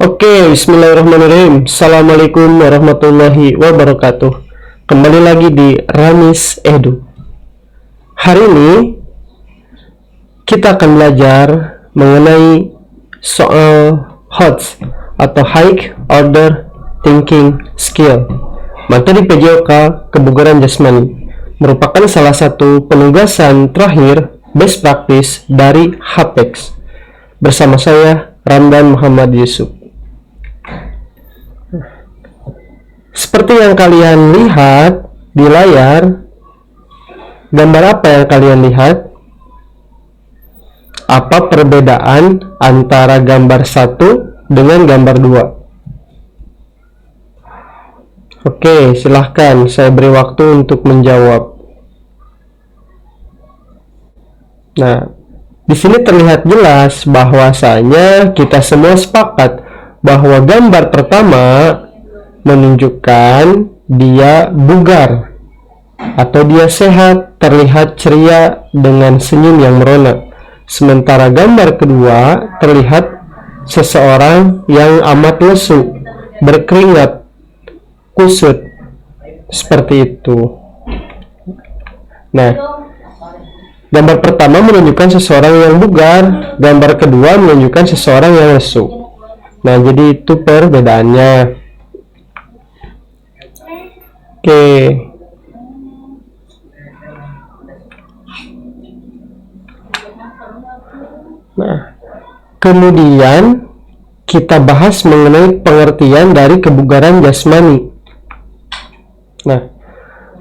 Oke, bismillahirrahmanirrahim. Assalamualaikum warahmatullahi wabarakatuh. Kembali lagi di Ramis Edu. Hari ini kita akan belajar mengenai soal HOTS atau High Order Thinking Skill. Materi PJOK kebugaran jasmani merupakan salah satu penugasan terakhir best practice dari HAPEX. Bersama saya Ramdan Muhammad Yusuf. Seperti yang kalian lihat di layar, gambar apa yang kalian lihat? Apa perbedaan antara gambar 1 dengan gambar 2? Oke, silahkan saya beri waktu untuk menjawab. Nah, di sini terlihat jelas bahwasanya kita semua sepakat bahwa gambar pertama menunjukkan dia bugar atau dia sehat, terlihat ceria dengan senyum yang merona. Sementara gambar kedua terlihat seseorang yang amat lesu, berkeringat, kusut, seperti itu. Nah, gambar pertama menunjukkan seseorang yang bugar, gambar kedua menunjukkan seseorang yang lesu. Nah, jadi itu perbedaannya. Oke. Nah, kemudian kita bahas mengenai pengertian dari kebugaran jasmani. Nah,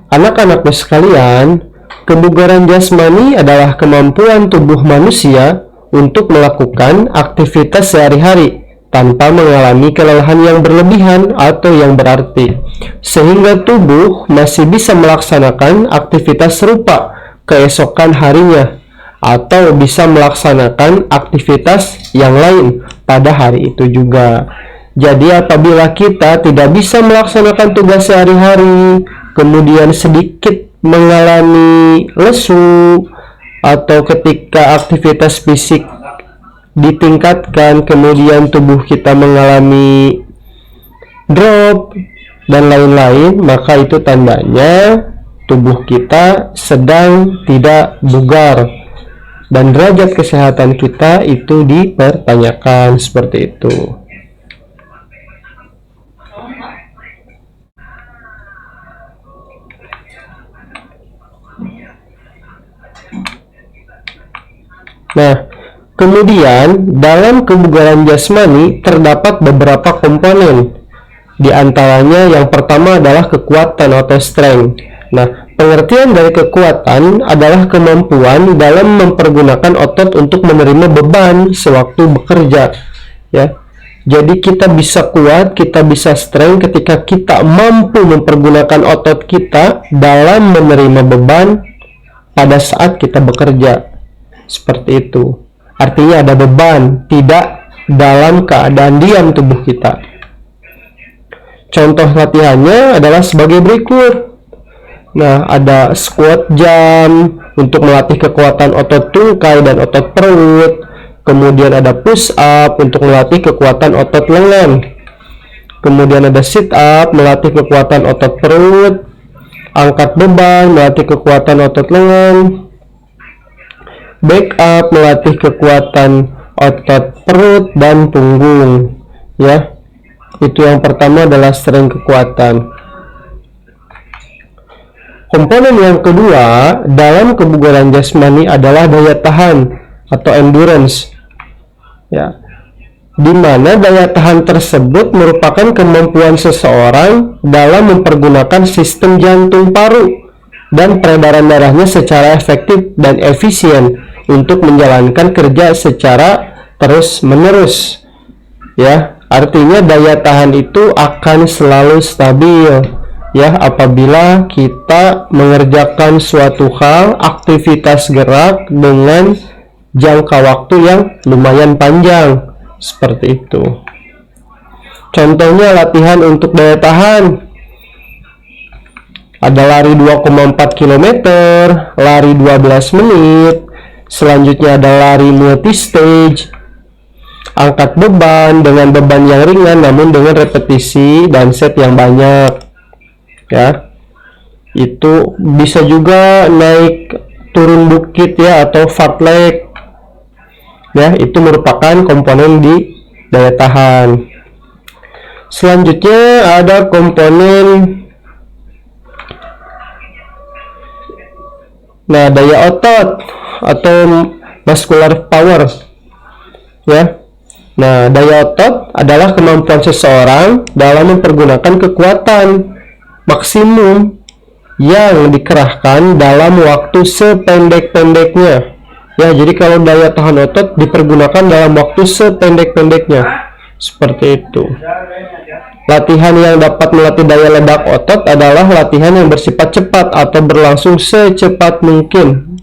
anak-anakku sekalian, kebugaran jasmani adalah kemampuan tubuh manusia untuk melakukan aktivitas sehari-hari tanpa mengalami kelelahan yang berlebihan atau yang berarti, sehingga tubuh masih bisa melaksanakan aktivitas serupa keesokan harinya atau bisa melaksanakan aktivitas yang lain pada hari itu juga. Jadi apabila kita tidak bisa melaksanakan tugas sehari-hari, kemudian sedikit mengalami lesu, atau ketika aktivitas fisik ditingkatkan kemudian tubuh kita mengalami drop dan lain-lain, maka itu tandanya tubuh kita sedang tidak bugar dan derajat kesehatan kita itu dipertanyakan, seperti itu. Nah, kemudian dalam kebugaran jasmani terdapat beberapa komponen. Di antaranya yang pertama adalah kekuatan atau strength. Nah, pengertian dari kekuatan adalah kemampuan dalam mempergunakan otot untuk menerima beban sewaktu bekerja. Ya. Jadi kita bisa kuat, kita bisa strength ketika kita mampu mempergunakan otot kita dalam menerima beban pada saat kita bekerja. Seperti itu. Artinya ada beban, tidak dalam keadaan diam tubuh kita. Contoh latihannya adalah sebagai berikut. Nah, ada squat jump untuk melatih kekuatan otot tungkai dan otot perut. Kemudian ada push up untuk melatih kekuatan otot lengan. Kemudian ada sit up melatih kekuatan otot perut. Angkat beban melatih kekuatan otot lengan. Back up melatih kekuatan otot perut dan punggung. Ya, itu yang pertama adalah strength kekuatan. Komponen yang kedua dalam kebugaran jasmani adalah daya tahan atau endurance. Ya, di mana daya tahan tersebut merupakan kemampuan seseorang dalam mempergunakan sistem jantung paru dan peredaran darahnya secara efektif dan efisien untuk menjalankan kerja secara terus-menerus. Ya, artinya daya tahan itu akan selalu stabil ya apabila kita mengerjakan suatu hal, aktivitas gerak dengan jangka waktu yang lumayan panjang, seperti itu. Contohnya latihan untuk daya tahan. Ada lari 2,4 km, lari 12 menit, selanjutnya ada lari multi stage, angkat beban dengan beban yang ringan namun dengan repetisi dan set yang banyak, ya. Itu bisa juga naik turun bukit ya, atau fartlek ya, itu merupakan komponen di daya tahan. Selanjutnya ada komponen daya otot atau muscular power ya. Nah, daya otot adalah kemampuan seseorang dalam mempergunakan kekuatan maksimum yang dikerahkan dalam waktu sependek-pendeknya. Ya, jadi kalau daya tahan otot dipergunakan dalam waktu sependek-pendeknya. Seperti itu. Latihan yang dapat melatih daya ledak otot adalah latihan yang bersifat cepat atau berlangsung secepat mungkin.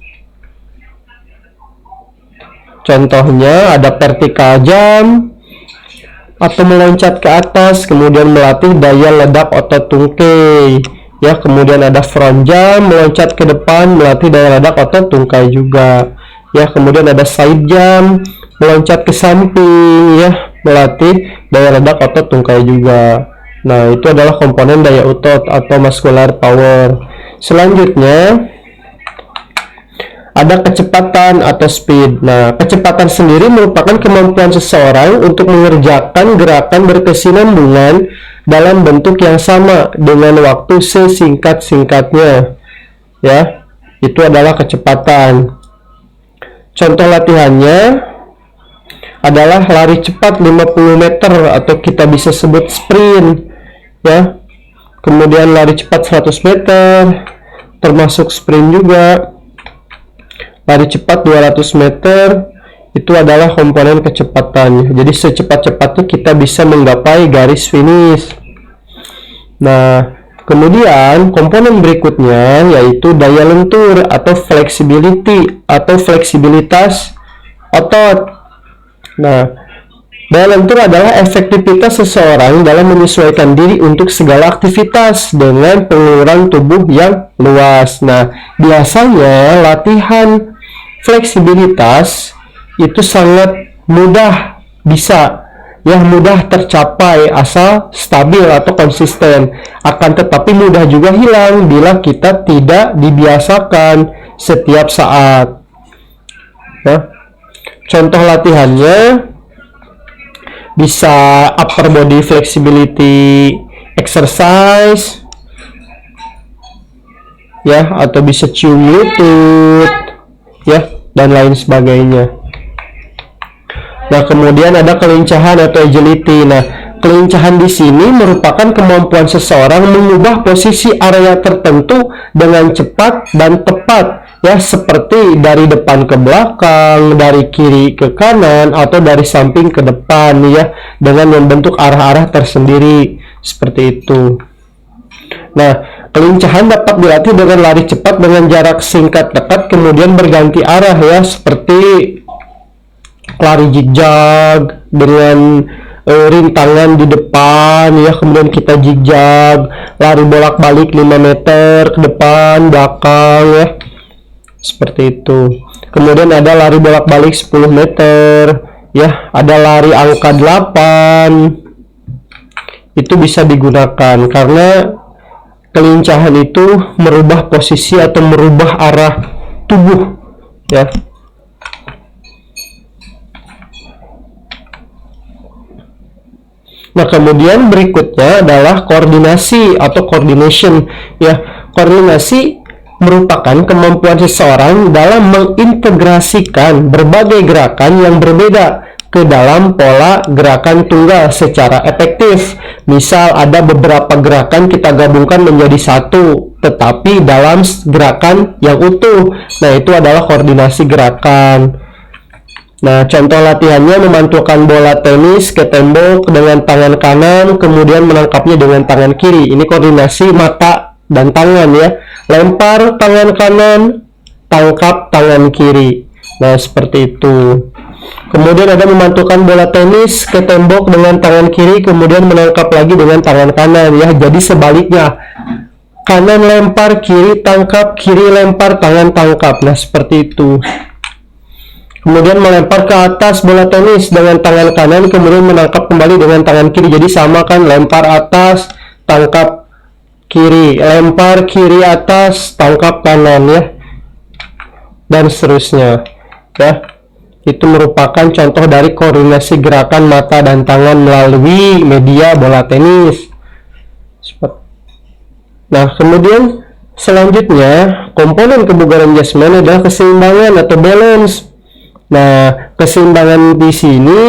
Contohnya ada vertical jump atau meloncat ke atas, kemudian melatih daya ledak otot tungkai. Ya, kemudian ada front jump, meloncat ke depan, melatih daya ledak otot tungkai juga. Ya, kemudian ada side jump, meloncat ke samping, ya, melatih daya ledak otot tungkai juga. Nah, itu adalah komponen daya otot atau muscular power. Selanjutnya ada kecepatan atau speed. Nah, kecepatan sendiri merupakan kemampuan seseorang untuk mengerjakan gerakan berkesinambungan dalam bentuk yang sama dengan waktu sesingkat-singkatnya. Ya, itu adalah kecepatan. Contoh latihannya adalah lari cepat 50 meter atau kita bisa sebut sprint, ya. Kemudian lari cepat 100 meter termasuk sprint juga. Lari cepat 200 meter itu adalah komponen kecepatan. Jadi secepat-cepatnya kita bisa menggapai garis finish. Nah, kemudian komponen berikutnya yaitu daya lentur atau flexibility atau fleksibilitas otot. Nah, daya lentur adalah efektivitas seseorang dalam menyesuaikan diri untuk segala aktivitas dengan pengurusan tubuh yang luas. Nah, biasanya latihan fleksibilitas itu sangat mudah mudah tercapai asal stabil atau konsisten. Akan tetapi mudah juga hilang bila kita tidak dibiasakan setiap saat. Nah, contoh latihannya bisa upper body flexibility exercise, ya, atau bisa cium lutut, ya, dan lain sebagainya. Nah, kemudian ada kelincahan atau agility. Nah, kelincahan di sini merupakan kemampuan seseorang mengubah posisi area tertentu dengan cepat dan tepat, ya, seperti dari depan ke belakang, dari kiri ke kanan, atau dari samping ke depan, ya, dengan membentuk arah-arah tersendiri seperti itu. Nah, kelincahan dapat dilatih dengan lari cepat dengan jarak singkat dekat kemudian berganti arah, ya, seperti lari zigzag dengan rintangan di depan, ya, kemudian kita zigzag, lari bolak-balik 5 meter ke depan, belakang, ya, seperti itu. Kemudian ada lari bolak-balik 10 meter, ya, ada lari angka 8. Itu bisa digunakan karena kelincahan itu merubah posisi atau merubah arah tubuh, ya. Nah, kemudian berikutnya adalah koordinasi atau coordination, ya. Koordinasi merupakan kemampuan seseorang dalam mengintegrasikan berbagai gerakan yang berbeda ke dalam pola gerakan tunggal secara efektif. Misal ada beberapa gerakan kita gabungkan menjadi satu, tetapi dalam gerakan yang utuh. Nah, itu adalah koordinasi gerakan. Nah, contoh latihannya memantulkan bola tenis ke tembok dengan tangan kanan, kemudian menangkapnya dengan tangan kiri. Ini koordinasi mata dan tangan, ya. Lempar tangan kanan, tangkap tangan kiri. Nah, seperti itu. Kemudian ada memantulkan bola tenis ke tembok dengan tangan kiri, kemudian menangkap lagi dengan tangan kanan, ya. Jadi sebaliknya. Kanan lempar, kiri tangkap, kiri lempar, tangan tangkap. Nah, seperti itu. kemudian melempar ke atas bola tenis dengan tangan kanan, kemudian menangkap kembali dengan tangan kiri. Jadi sama kan, lempar atas, tangkap kiri, lempar kiri atas, tangkap kanan ya, dan seterusnya ya. Itu merupakan contoh dari koordinasi gerakan mata dan tangan melalui media bola tenis. Nah, kemudian selanjutnya komponen kebugaran jasmani adalah keseimbangan atau balance. Nah, keseimbangan di sini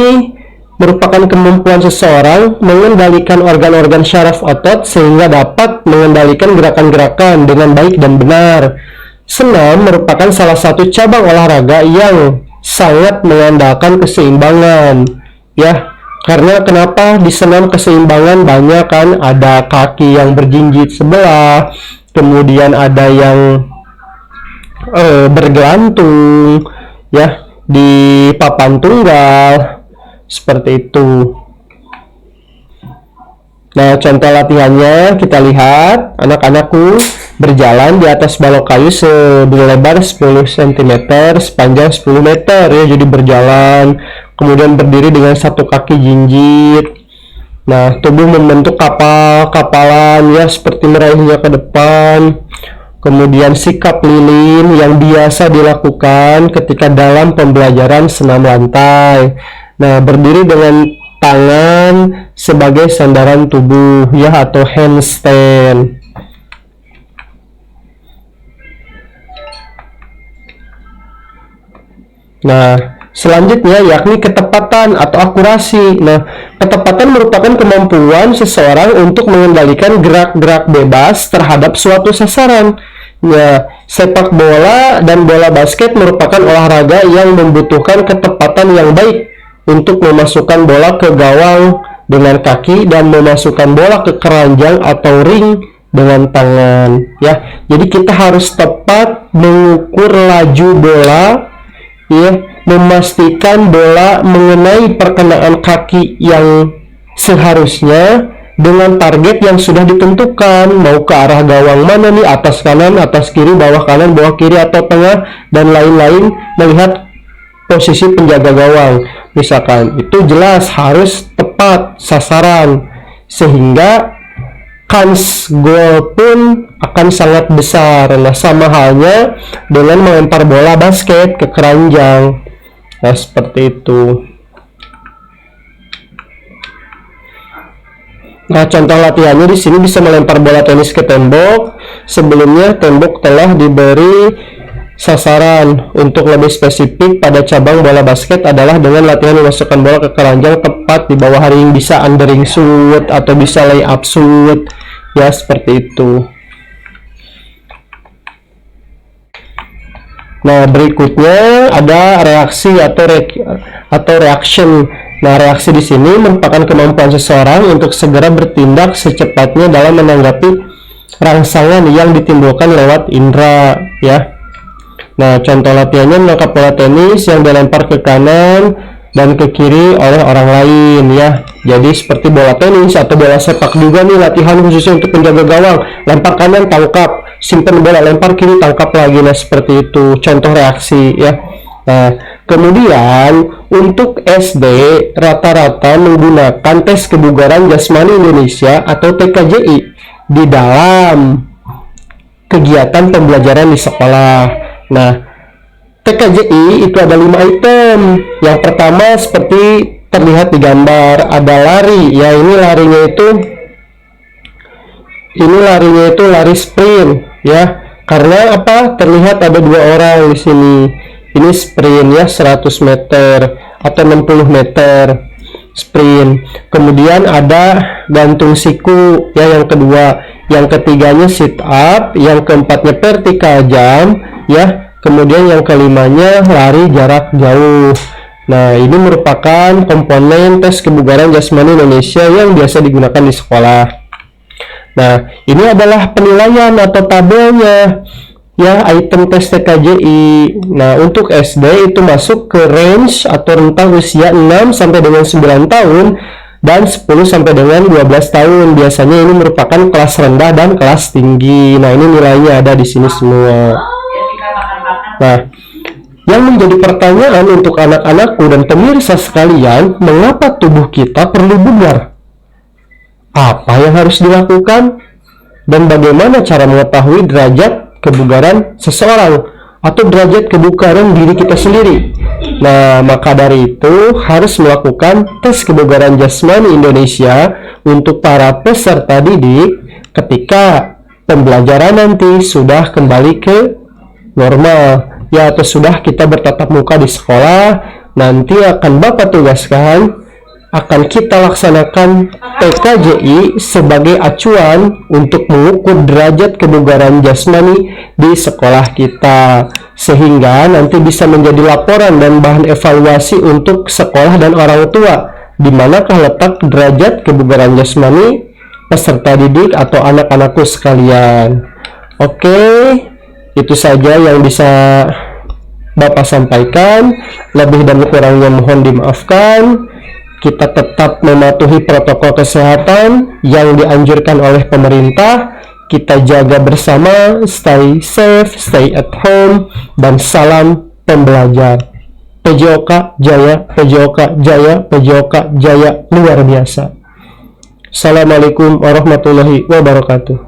merupakan kemampuan seseorang mengendalikan organ-organ syaraf otot sehingga dapat mengendalikan gerakan-gerakan dengan baik dan benar. Senam merupakan salah satu cabang olahraga yang sangat mengandalkan keseimbangan ya. Karena kenapa di senam keseimbangan banyak kan, ada kaki yang berjinjit sebelah, kemudian ada yang bergelantung ya di papan tunggal seperti itu. Nah, contoh latihannya kita lihat, anak-anakku berjalan di atas balok kayu berlebar 10 cm, sepanjang 10 meter ya. Jadi berjalan, kemudian berdiri dengan satu kaki jinjit. Nah, tubuh membentuk kapal-kapalan ya, seperti meraihnya ke depan. Kemudian sikap lilin yang biasa dilakukan ketika dalam pembelajaran senam lantai. Nah, berdiri dengan tangan sebagai sandaran tubuh ya, atau handstand. Nah, selanjutnya yakni ketepatan atau akurasi. Nah, ketepatan merupakan kemampuan seseorang untuk mengendalikan gerak-gerak bebas terhadap suatu sasaran. Ya, sepak bola dan bola basket merupakan olahraga yang membutuhkan ketepatan yang baik untuk memasukkan bola ke gawang dengan kaki dan memasukkan bola ke keranjang atau ring dengan tangan ya. Jadi kita harus tepat mengukur laju bola ya, memastikan bola mengenai perkenaan kaki yang seharusnya dengan target yang sudah ditentukan, mau ke arah gawang mana nih, atas kanan, atas kiri, bawah kanan, bawah kiri, atau tengah, dan lain-lain. Melihat posisi penjaga gawang misalkan, itu jelas harus tepat sasaran sehingga kans gol pun akan sangat besar. Nah, sama halnya dengan melempar bola basket ke keranjang. Nah, seperti itu. Nah, contoh latihannya di sini bisa melempar bola tenis ke tembok. Sebelumnya tembok telah diberi sasaran. Untuk lebih spesifik pada cabang bola basket adalah dengan latihan memasukkan bola ke keranjang tepat di bawah ring, bisa undering shoot atau bisa lay up shoot ya, seperti itu. Nah, berikutnya ada reaksi atau reaction. Nah, reaksi di sini merupakan kemampuan seseorang untuk segera bertindak secepatnya dalam menanggapi rangsangan yang ditimbulkan lewat indera ya. Nah, contoh latihannya menangkap bola tenis yang dilempar ke kanan dan ke kiri oleh orang lain ya. Jadi seperti bola tenis atau bola sepak juga nih, latihan khususnya untuk penjaga gawang. Lempar kanan, tangkap, simpan bola, lempar kiri, tangkap lagi. Nah, seperti itu contoh reaksi ya. Nah, kemudian untuk SD rata-rata menggunakan tes kebugaran jasmani Indonesia atau TKJI di dalam kegiatan pembelajaran di sekolah. Nah, TKJI itu ada 5 item. Yang pertama seperti terlihat di gambar, ada lari ya. Ini larinya itu lari sprint ya. Karena apa? Terlihat ada 2 orang di sini. Ini sprint ya, 100 meter atau 60 meter sprint. Kemudian ada gantung siku ya, yang kedua. Yang ketiganya sit up, yang keempatnya vertical jump ya. Kemudian yang kelimanya lari jarak jauh. Nah, ini merupakan komponen tes kebugaran jasmani Indonesia yang biasa digunakan di sekolah. Nah, ini adalah penilaian atau tabelnya ya, item tes TKJI. Nah, untuk SD itu masuk ke range atau rentang usia 6 sampai dengan 9 tahun dan 10 sampai dengan 12 tahun. Biasanya ini merupakan kelas rendah dan kelas tinggi. Nah, ini nilainya ada di sini semua. Nah, Yang menjadi pertanyaan untuk anak-anakku dan pemirsa sekalian, mengapa tubuh kita perlu bugar? Apa yang harus dilakukan? Dan bagaimana cara mengetahui derajat kebugaran seseorang atau derajat kebugaran diri kita sendiri? Nah, maka dari itu harus melakukan tes kebugaran jasmani Indonesia untuk para peserta didik ketika pembelajaran nanti sudah kembali ke normal. Ya, atau sudah kita bertatap muka di sekolah, nanti akan Bapak tugaskan, akan kita laksanakan PKJI sebagai acuan untuk mengukur derajat kebugaran jasmani di sekolah kita, sehingga nanti bisa menjadi laporan dan bahan evaluasi untuk sekolah dan orang tua, di manakah letak derajat kebugaran jasmani peserta didik atau anak-anakku sekalian. Oke, itu saja yang bisa Bapak sampaikan. Lebih dan kurangnya mohon dimaafkan. Kita tetap mematuhi protokol kesehatan yang dianjurkan oleh pemerintah. Kita jaga bersama, stay safe, stay at home, dan salam pembelajar. PJOK Jaya, PJOK Jaya, PJOK Jaya luar biasa. Assalamualaikum warahmatullahi wabarakatuh.